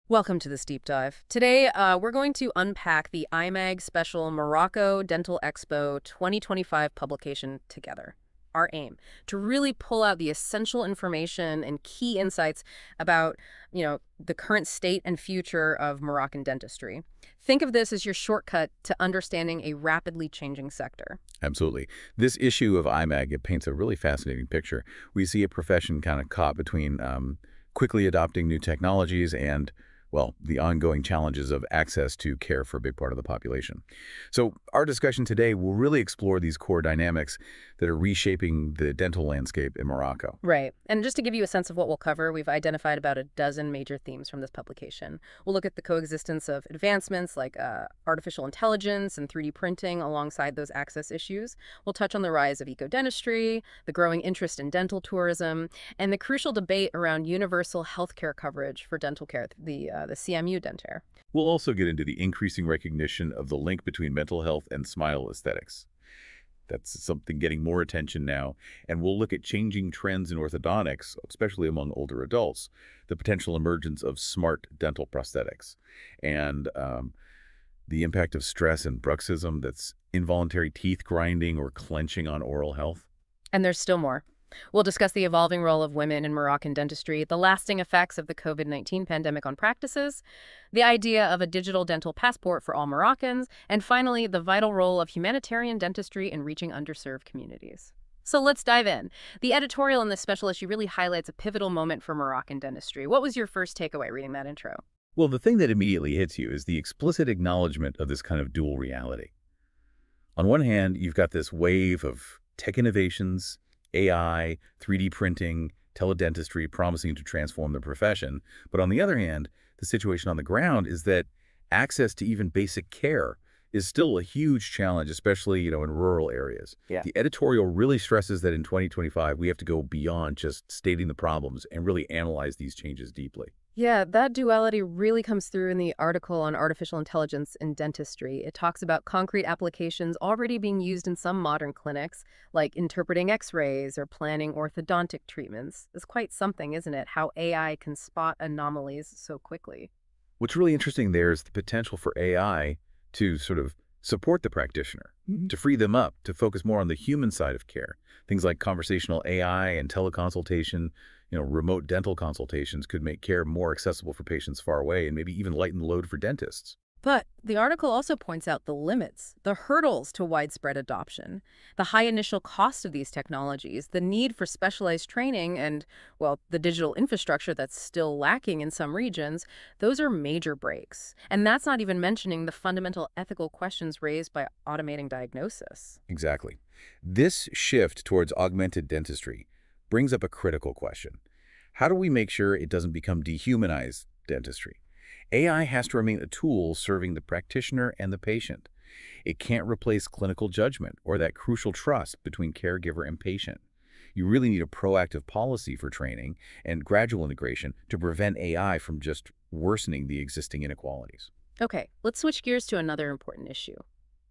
Welcome to this deep dive. Today, we're going to unpack the IMAG Special Morocco Dental Expo 2025 publication together. Our aim, to really pull out the essential information and key insights about, the current state and future of Moroccan dentistry. Think of this as your shortcut to understanding a rapidly changing sector. Absolutely. This issue of IMAG, it paints a really fascinating picture. We see a profession kind of caught between quickly adopting new technologies and, well, the ongoing challenges of access to care for a big part of the population. So our discussion today will really explore these core dynamics that are reshaping the dental landscape in Morocco. Right. And just to give you a sense of what we'll cover, we've identified about a dozen major themes from this publication. We'll look at the coexistence of advancements like artificial intelligence and 3D printing alongside those access issues. We'll touch on the rise of eco-dentistry, the growing interest in dental tourism, and the crucial debate around universal healthcare coverage for dental care, the CMU dentaire. We'll also get into the increasing recognition of the link between mental health and smile aesthetics. That's something getting more attention now. And we'll look at changing trends in orthodontics, especially among older adults, the potential emergence of smart dental prosthetics, and the impact of stress and bruxism, that's involuntary teeth grinding or clenching on oral health. And there's still more. We'll discuss the evolving role of women in Moroccan dentistry, the lasting effects of the COVID-19 pandemic on practices, the idea of a digital dental passport for all Moroccans, and finally, the vital role of humanitarian dentistry in reaching underserved communities. So let's dive in. The editorial in this special issue really highlights a pivotal moment for Moroccan dentistry. What was your first takeaway reading that intro? Well, the thing that immediately hits you is the explicit acknowledgement of this kind of dual reality. On one hand, you've got this wave of tech innovations, AI, 3D printing, teledentistry promising to transform the profession. But on the other hand, the situation on the ground is that access to even basic care is still a huge challenge, especially, in rural areas. Yeah. The editorial really stresses that in 2025, we have to go beyond just stating the problems and really analyze these changes deeply. Yeah, that duality really comes through in the article on artificial intelligence in dentistry. It talks about concrete applications already being used in some modern clinics, like interpreting x-rays or planning orthodontic treatments. It's quite something, isn't it, how AI can spot anomalies so quickly. What's really interesting there is the potential for AI to sort of support the practitioner, to free them up, to focus more on the human side of care. Things like conversational AI and teleconsultation, remote dental consultations could make care more accessible for patients far away and maybe even lighten the load for dentists. But the article also points out the limits, the hurdles to widespread adoption, the high initial cost of these technologies, the need for specialized training, and, well, the digital infrastructure that's still lacking in some regions. Those are major breaks. And that's not even mentioning the fundamental ethical questions raised by automating diagnosis. Exactly. This shift towards augmented dentistry brings up a critical question. How do we make sure it doesn't become dehumanized dentistry? AI has to remain a tool serving the practitioner and the patient. It can't replace clinical judgment or that crucial trust between caregiver and patient. You really need a proactive policy for training and gradual integration to prevent AI from just worsening the existing inequalities. Okay, let's switch gears to another important issue.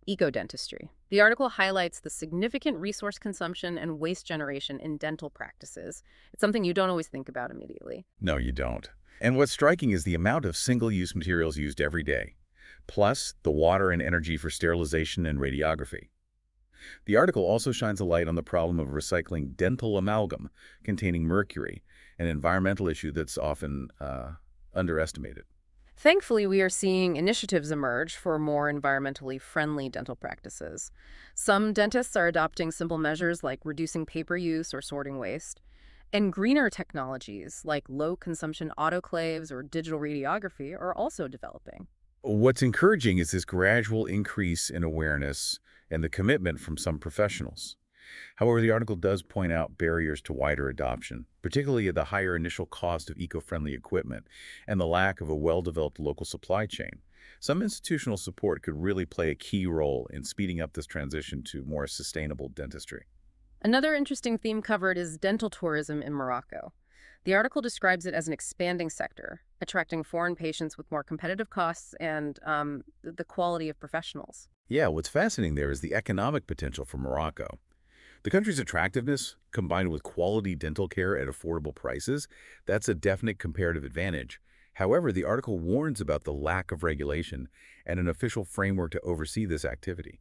Eco-dentistry. The article highlights the significant resource consumption and waste generation in dental practices. It's something you don't always think about immediately. No, you don't. And what's striking is the amount of single-use materials used every day, plus the water and energy for sterilization and radiography. The article also shines a light on the problem of recycling dental amalgam containing mercury, an environmental issue that's often underestimated. Thankfully, we are seeing initiatives emerge for more environmentally friendly dental practices. Some dentists are adopting simple measures like reducing paper use or sorting waste. And greener technologies like low-consumption autoclaves or digital radiography are also developing. What's encouraging is this gradual increase in awareness and the commitment from some professionals. However, the article does point out barriers to wider adoption, particularly the higher initial cost of eco-friendly equipment and the lack of a well-developed local supply chain. Some institutional support could really play a key role in speeding up this transition to more sustainable dentistry. Another interesting theme covered is dental tourism in Morocco. The article describes it as an expanding sector, attracting foreign patients with more competitive costs and the quality of professionals. Yeah, what's fascinating there is the economic potential for Morocco. The country's attractiveness, combined with quality dental care at affordable prices, that's a definite comparative advantage. However, the article warns about the lack of regulation and an official framework to oversee this activity.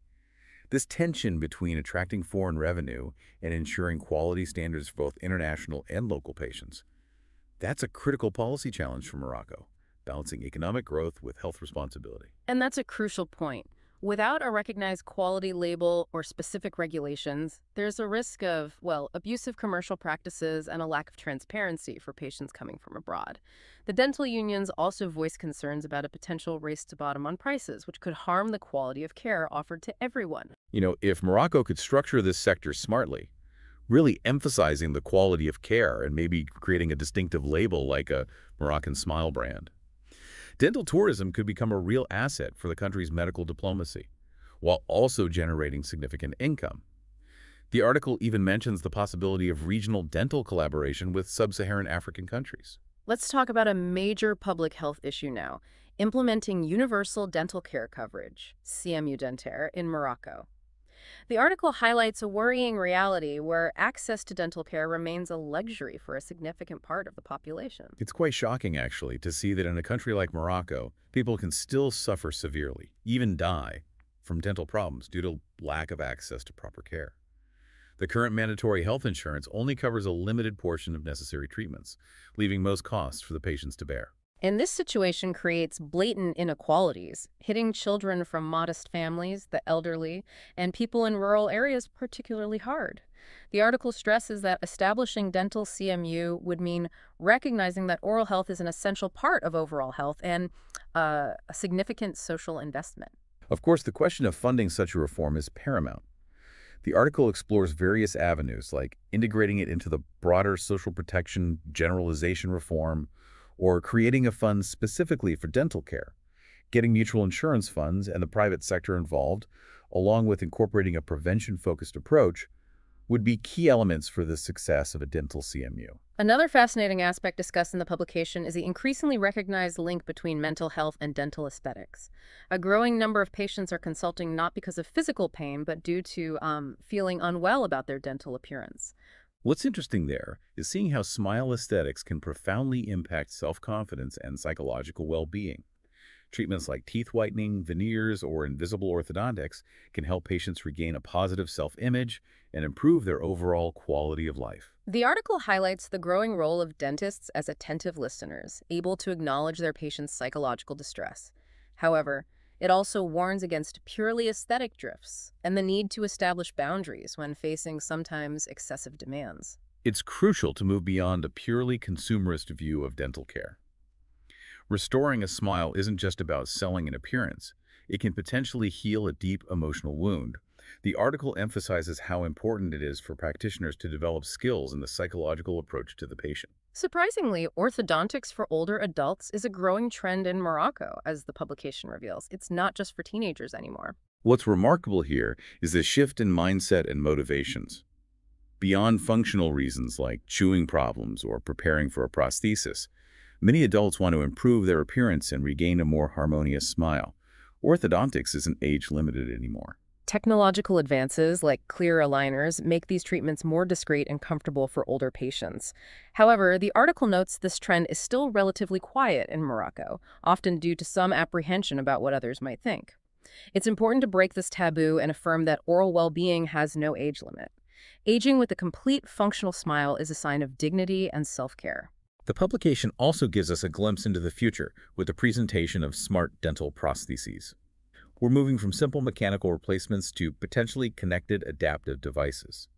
This tension between attracting foreign revenue and ensuring quality standards for both international and local patients, that's a critical policy challenge for Morocco, balancing economic growth with health responsibility. And that's a crucial point. Without a recognized quality label or specific regulations, there's a risk of, well, abusive commercial practices and a lack of transparency for patients coming from abroad. The dental unions also voice concerns about a potential race to bottom on prices, which could harm the quality of care offered to everyone. If Morocco could structure this sector smartly, really emphasizing the quality of care and maybe creating a distinctive label like a Moroccan Smile brand, dental tourism could become a real asset for the country's medical diplomacy, while also generating significant income. The article even mentions the possibility of regional dental collaboration with sub-Saharan African countries. Let's talk about a major public health issue now, implementing universal dental care coverage, CMU dentaire, in Morocco. The article highlights a worrying reality where access to dental care remains a luxury for a significant part of the population. It's quite shocking, actually, to see that in a country like Morocco, people can still suffer severely, even die, from dental problems due to lack of access to proper care. The current mandatory health insurance only covers a limited portion of necessary treatments, leaving most costs for the patients to bear. And this situation creates blatant inequalities, hitting children from modest families, the elderly, and people in rural areas particularly hard. The article stresses that establishing dental CMU would mean recognizing that oral health is an essential part of overall health and a significant social investment. Of course, the question of funding such a reform is paramount. The article explores various avenues, like integrating it into the broader social protection generalization reform, or creating a fund specifically for dental care. Getting mutual insurance funds and the private sector involved, along with incorporating a prevention-focused approach, would be key elements for the success of a dental CMU. Another fascinating aspect discussed in the publication is the increasingly recognized link between mental health and dental aesthetics. A growing number of patients are consulting not because of physical pain, but due to feeling unwell about their dental appearance. What's interesting there is seeing how smile aesthetics can profoundly impact self-confidence and psychological well-being. Treatments like teeth whitening, veneers, or invisible orthodontics can help patients regain a positive self-image and improve their overall quality of life. The article highlights the growing role of dentists as attentive listeners, able to acknowledge their patients' psychological distress. However, it also warns against purely aesthetic drifts and the need to establish boundaries when facing sometimes excessive demands. It's crucial to move beyond a purely consumerist view of dental care. Restoring a smile isn't just about selling an appearance. It can potentially heal a deep emotional wound. The article emphasizes how important it is for practitioners to develop skills in the psychological approach to the patient. Surprisingly, orthodontics for older adults is a growing trend in Morocco, as the publication reveals. It's not just for teenagers anymore. What's remarkable here is the shift in mindset and motivations. Beyond functional reasons like chewing problems or preparing for a prosthesis, many adults want to improve their appearance and regain a more harmonious smile. Orthodontics isn't age-limited anymore. Technological advances like clear aligners make these treatments more discreet and comfortable for older patients. However, the article notes this trend is still relatively quiet in Morocco, often due to some apprehension about what others might think. It's important to break this taboo and affirm that oral well-being has no age limit. Aging with a complete functional smile is a sign of dignity and self-care. The publication also gives us a glimpse into the future with the presentation of smart dental prostheses. We're moving from simple mechanical replacements to potentially connected adaptive devices.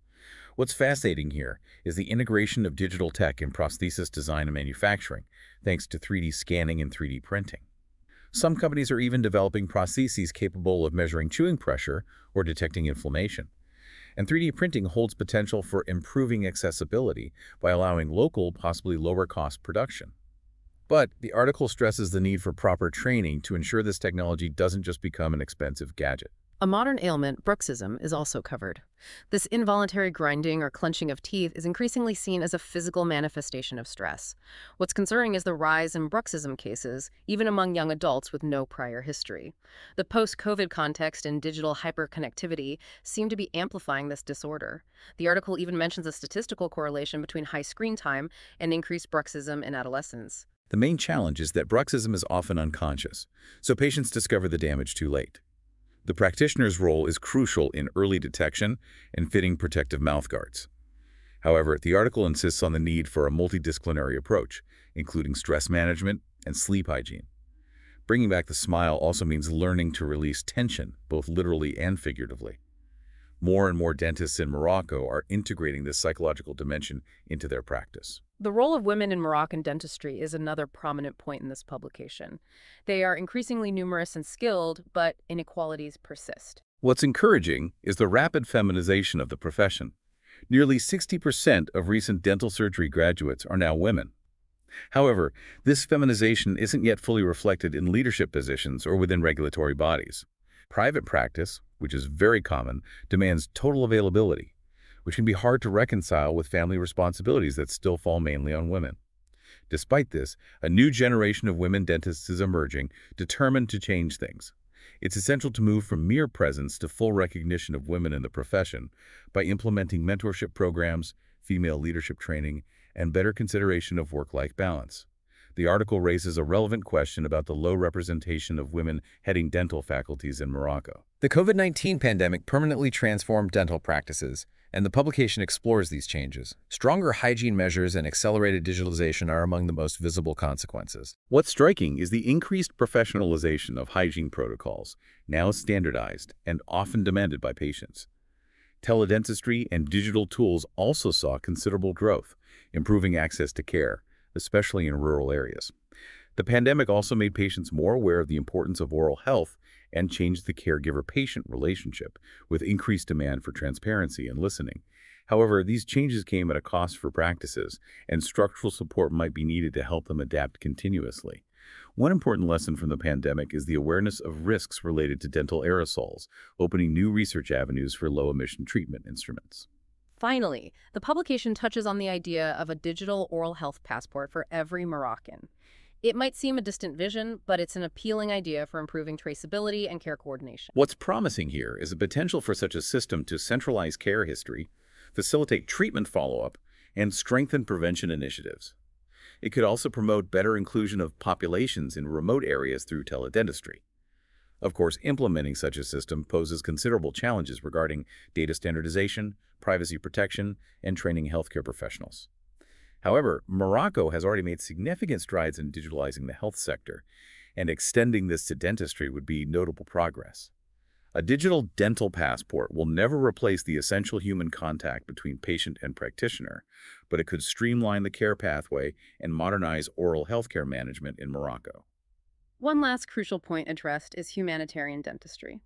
What's fascinating here is the integration of digital tech in prosthesis design and manufacturing, thanks to 3D scanning and 3D printing. Some companies are even developing prostheses capable of measuring chewing pressure or detecting inflammation. And 3D printing holds potential for improving accessibility by allowing local, possibly lower-cost production. But the article stresses the need for proper training to ensure this technology doesn't just become an expensive gadget. A modern ailment, bruxism, is also covered. This involuntary grinding or clenching of teeth is increasingly seen as a physical manifestation of stress. What's concerning is the rise in bruxism cases, even among young adults with no prior history. The post-COVID context and digital hyperconnectivity seem to be amplifying this disorder. The article even mentions a statistical correlation between high screen time and increased bruxism in adolescents. The main challenge is that bruxism is often unconscious, so patients discover the damage too late. The practitioner's role is crucial in early detection and fitting protective mouthguards. However, the article insists on the need for a multidisciplinary approach, including stress management and sleep hygiene. Bringing back the smile also means learning to release tension, both literally and figuratively. More and more dentists in Morocco are integrating this psychological dimension into their practice. The role of women in Moroccan dentistry is another prominent point in this publication. They are increasingly numerous and skilled, but inequalities persist. What's encouraging is the rapid feminization of the profession. Nearly 60% of recent dental surgery graduates are now women. However, this feminization isn't yet fully reflected in leadership positions or within regulatory bodies. Private practice, which is very common, demands total availability, which can be hard to reconcile with family responsibilities that still fall mainly on women. Despite this, a new generation of women dentists is emerging, determined to change things. It's essential to move from mere presence to full recognition of women in the profession by implementing mentorship programs, female leadership training, and better consideration of work-life balance. The article raises a relevant question about the low representation of women heading dental faculties in Morocco. The COVID-19 pandemic permanently transformed dental practices, and the publication explores these changes. Stronger hygiene measures and accelerated digitalization are among the most visible consequences. What's striking is the increased professionalization of hygiene protocols, now standardized and often demanded by patients. Teledentistry and digital tools also saw considerable growth, improving access to care, especially in rural areas. The pandemic also made patients more aware of the importance of oral health and changed the caregiver-patient relationship, with increased demand for transparency and listening. However, these changes came at a cost for practices, and structural support might be needed to help them adapt continuously. One important lesson from the pandemic is the awareness of risks related to dental aerosols, opening new research avenues for low-emission treatment instruments. Finally, the publication touches on the idea of a digital oral health passport for every Moroccan. It might seem a distant vision, but it's an appealing idea for improving traceability and care coordination. What's promising here is the potential for such a system to centralize care history, facilitate treatment follow-up, and strengthen prevention initiatives. It could also promote better inclusion of populations in remote areas through teledentistry. Of course, implementing such a system poses considerable challenges regarding data standardization, privacy protection, and training healthcare professionals. However, Morocco has already made significant strides in digitalizing the health sector, and extending this to dentistry would be notable progress. A digital dental passport will never replace the essential human contact between patient and practitioner, but it could streamline the care pathway and modernize oral healthcare management in Morocco. One last crucial point addressed is humanitarian dentistry.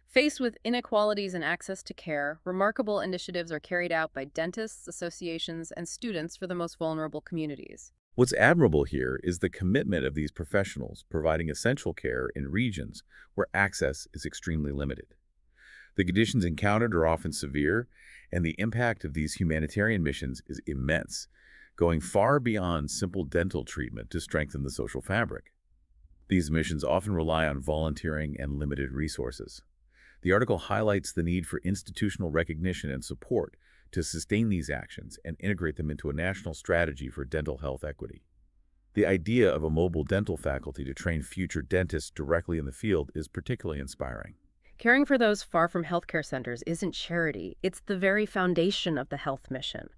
Faced with inequalities in access to care, remarkable initiatives are carried out by dentists, associations, and students for the most vulnerable communities. What's admirable here is the commitment of these professionals providing essential care in regions where access is extremely limited. The conditions encountered are often severe, and the impact of these humanitarian missions is immense, going far beyond simple dental treatment to strengthen the social fabric. These missions often rely on volunteering and limited resources. The article highlights the need for institutional recognition and support to sustain these actions and integrate them into a national strategy for dental health equity. The idea of a mobile dental faculty to train future dentists directly in the field is particularly inspiring. Caring for those far from healthcare centers isn't charity, it's the very foundation of the health mission.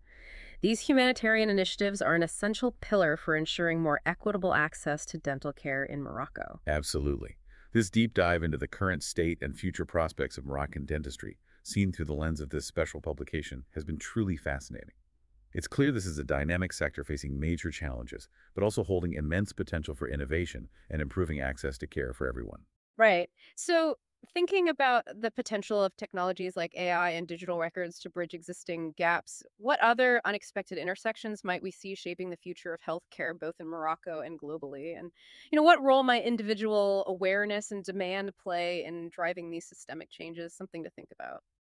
These humanitarian initiatives are an essential pillar for ensuring more equitable access to dental care in Morocco. Absolutely. This deep dive into the current state and future prospects of Moroccan dentistry, seen through the lens of this special publication, has been truly fascinating. It's clear this is a dynamic sector facing major challenges, but also holding immense potential for innovation and improving access to care for everyone. Right. So, thinking about the potential of technologies like AI and digital records to bridge existing gaps, what other unexpected intersections might we see shaping the future of healthcare both in Morocco and globally? And, what role might individual awareness and demand play in driving these systemic changes? Something to think about.